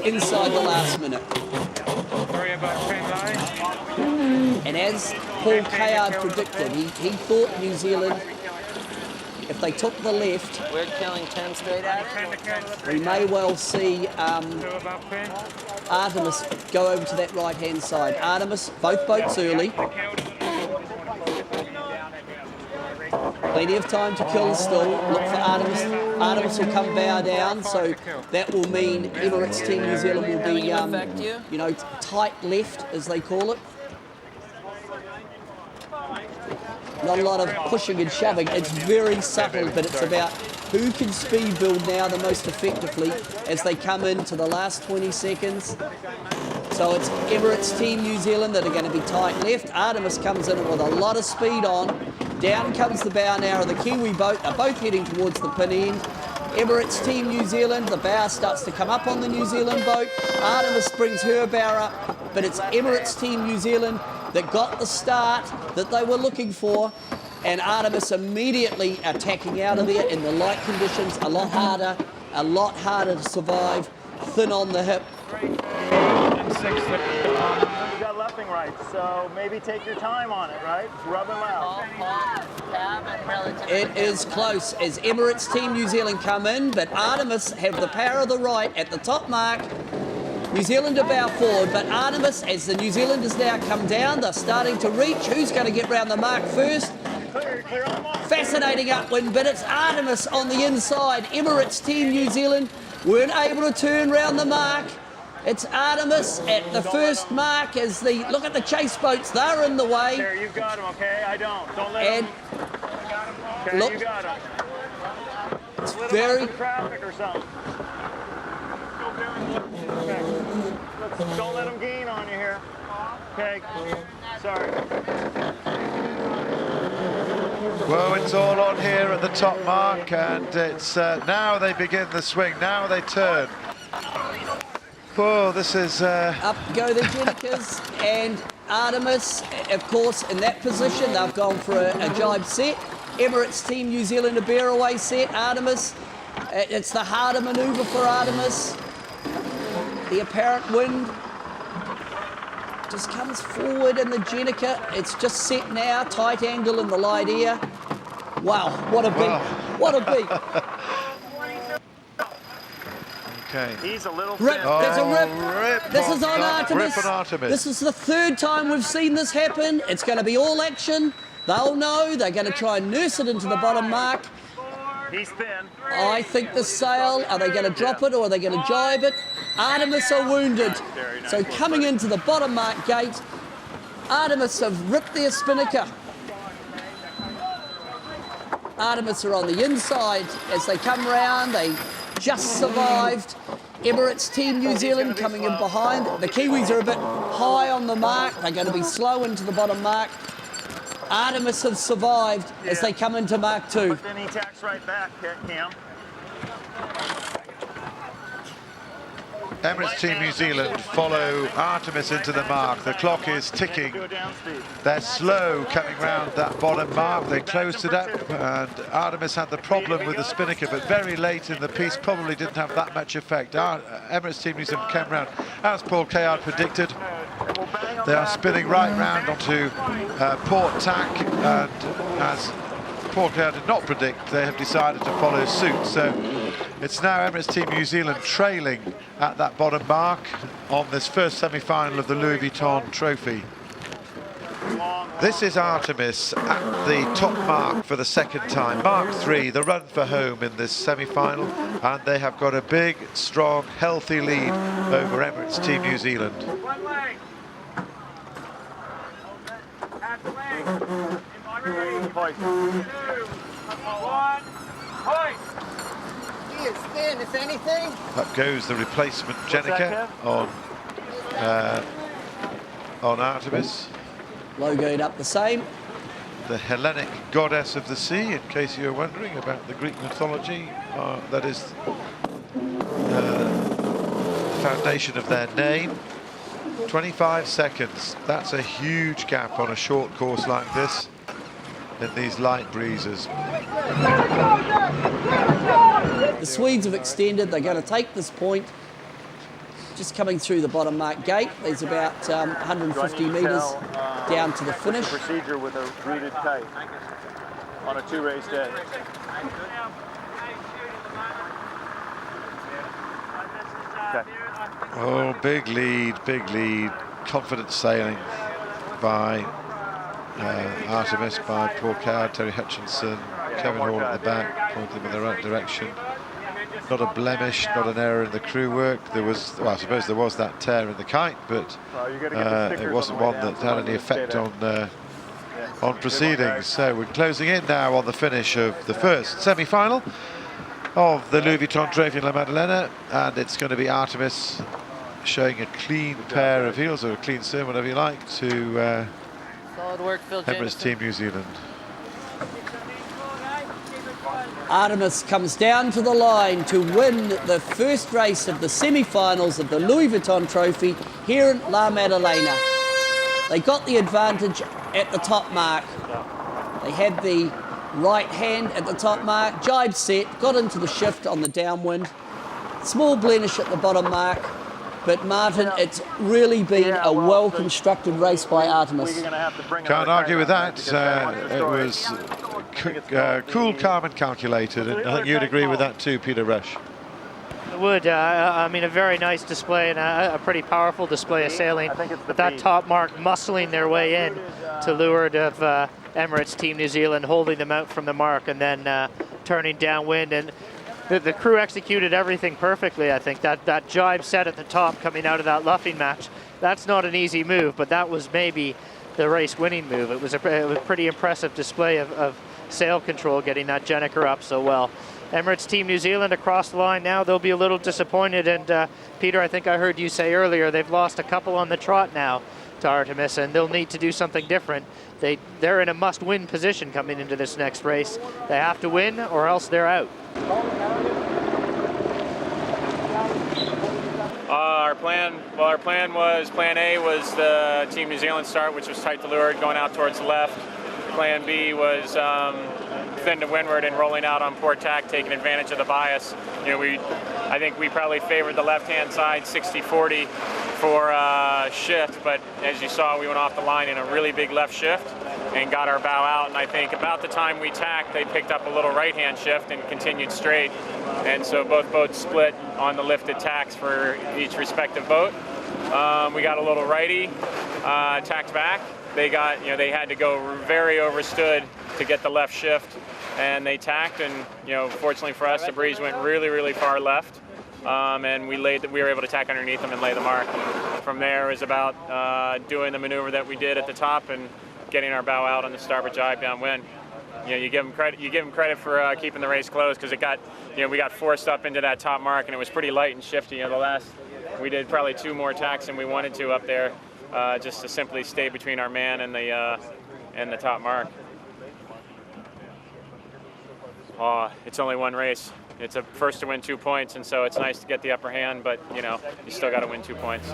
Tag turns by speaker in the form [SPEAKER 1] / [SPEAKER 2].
[SPEAKER 1] inside the last minute. And as Paul Kayard predicted, he thought New Zealand, if they took the left,
[SPEAKER 2] we're killing 10 straight at it.
[SPEAKER 1] we may well see Artemis go over to that right-hand side. Artemis, both boats early. Plenty of time to kill still. Look for Artemis. Artemis will come bow down, so that will mean Emirates Team New Zealand will be, you know, tight left, as they call it. Not a lot of pushing and shoving. It's very subtle, but it's about who can speed build now the most effectively as they come into the last 20 seconds. So it's Emirates Team New Zealand that are going to be tight left. Artemis comes in with a lot of speed on. Down comes the bow now of the Kiwi boat. They're both heading towards the pin end. Emirates Team New Zealand, the bow starts to come up on the New Zealand boat. Artemis brings her bow up, but it's Emirates Team New Zealand that got the start that they were looking for, and Artemis immediately attacking out of there in the light conditions, a lot harder to survive, thin on the hip.
[SPEAKER 3] You got left and right, so maybe take your time on it, right? Rub them out.
[SPEAKER 1] It is close as Emirates Team New Zealand come in, but Artemis have the power of the right at the top mark. New Zealand are bow forward, but Artemis, as the New Zealanders now come down, they're starting to reach. Who's going to get round the mark first? Fascinating upwind, but it's Artemis on the inside. Emirates Team New Zealand weren't able to turn round the mark. It's Artemis at the first mark as the, look at the chase boats, they're in the way.
[SPEAKER 3] There, you got them, okay? I don't. Don't let them. Okay,
[SPEAKER 1] look,
[SPEAKER 3] you got them.
[SPEAKER 1] It's very...
[SPEAKER 3] traffic or something. Okay. Don't let them gain on you here. Okay. Sorry.
[SPEAKER 4] Well, it's all on here at the top mark, and it's now they begin the swing. Now they turn. Whoa, this is...
[SPEAKER 1] Up go the Jenicas, and Artemis, of course, in that position. They've gone for a jibe set. Emirates Team New Zealand a bear away set. Artemis, it's the harder manoeuvre for Artemis. The apparent wind just comes forward in the Jenica. It's just set now, tight angle in the light air. Wow, what a beat, what a beat.
[SPEAKER 4] Okay.
[SPEAKER 3] He's a little
[SPEAKER 1] rip, there's a rip. This is on Artemis.
[SPEAKER 4] Rip on Artemis.
[SPEAKER 1] This is the third time we've seen this happen. It's going to be all action. They'll know. They're going to try and nurse it into the bottom mark.
[SPEAKER 3] He's thin.
[SPEAKER 1] I think the sail, are they going to drop it or are they going to jibe it? Artemis are wounded. So coming into the bottom mark gate, Artemis have ripped their spinnaker. Artemis are on the inside as they come round. They just survived. Emirates Team New Zealand coming in behind. The Kiwis are a bit high on the mark. They're going to be slow into the bottom mark. Artemis have survived as they come into Mark 2.
[SPEAKER 3] But then he tacks right back, Cam.
[SPEAKER 4] Emirates Team New Zealand follow Artemis into the mark. The clock is ticking. They're slow coming round that bottom mark. They closed it up, and Artemis had the problem with the spinnaker, but very late in the piece probably didn't have that much effect. Emirates Team New Zealand came round, as Paul Kayard predicted. They are spinning right round onto port tack, and as Paul Kayard did not predict, they have decided to follow suit. So it's now Emirates Team New Zealand trailing at that bottom mark on this first semi-final of the Louis Vuitton trophy. This is Artemis at the top mark for the second time. Mark 3, the run for home in this semi-final, and they have got a big, strong, healthy lead over Emirates Team New Zealand.
[SPEAKER 2] He is thin, if anything.
[SPEAKER 4] Up goes the replacement Jenica on Artemis.
[SPEAKER 1] Logoed up the same.
[SPEAKER 4] The Hellenic goddess of the sea, in case you're wondering about the Greek mythology. That is the foundation of their name. 25 seconds. That's a huge gap on a short course like this in these light breezes.
[SPEAKER 1] The Swedes have extended. They're going to take this point just coming through the bottom mark gate. There's about 150 metres down to the finish.
[SPEAKER 3] Procedure with a rooted kite on a 2-race day. Okay.
[SPEAKER 4] Oh, big lead, confident sailing by ARTEMIS, by Paul Coward, Terry Hutchinson, Kevin Hall at the back, pointing in the right direction. Not a blemish, not an error in the crew work. There was, well, I suppose there was that tear in the kite, but it wasn't one that had any effect on proceedings. So we're closing in now on the finish of the first semi-final of the Louis Vuitton Trophy in La Maddalena, and it's going to be ARTEMIS showing a clean pair of heels, or a clean sim, whatever you like, to
[SPEAKER 2] Solid work, Phil
[SPEAKER 4] Emirates Team New Zealand.
[SPEAKER 1] ARTEMIS comes down to the line to win the first race of the semi-finals of the Louis Vuitton Trophy here in La Maddalena. They got the advantage at the top mark. They had the right hand at the top mark, jibe set, got into the shift on the downwind. Small blemish at the bottom mark, but Martin, it's really been a well-constructed race by ARTEMIS.
[SPEAKER 4] Can't argue with that. It was cool, calm and calculated, and I think you'd agree with that too, Peter Rush.
[SPEAKER 5] I would. I mean, a very nice display and a pretty powerful display of sailing, with that top mark muscling their way in to leeward of Emirates Team New Zealand, holding them out from the mark and then turning downwind. And the crew executed everything perfectly, I think. That jibe set at the top coming out of that luffing match, that's not an easy move, but that was maybe the race-winning move. It was a pretty impressive display of sail control, getting that Jenniker up so well. Emirates Team New Zealand across the line now, they'll be a little disappointed. And Peter, I think I heard you say earlier, they've lost a couple on the trot now to ARTEMIS, and they'll need to do something different. They're in a must-win position coming into this next race. They have to win or else they're out.
[SPEAKER 6] Our plan was, Plan A was the Team New Zealand start, which was tight to leeward, going out towards the left. Plan B was thin to windward and rolling out on port tack, taking advantage of the bias. You know, I think we probably favored the left-hand side 60-40 for shift, but as you saw, we went off the line in a really big left shift and got our bow out, and I think about the time we tacked, they picked up a little right-hand shift and continued straight, and so both boats split on the lifted tacks for each respective boat. We got a little righty, tacked back. They had to go very overstood to get the left shift, and they tacked, and fortunately for us, the breeze went really far left, and we were able to tack underneath them and lay the mark. From there, it was about doing the maneuver that we did at the top and getting our bow out on the starboard jibe downwind. You give them credit. You give them credit for keeping the race close, because it got, we got forced up into that top mark, and it was pretty light and shifty. We did probably 2 more tacks than we wanted to up there, just to simply stay between our man and the top mark. It's only one race. It's a first to win 2 points, and so it's nice to get the upper hand, but you still got to win 2 points.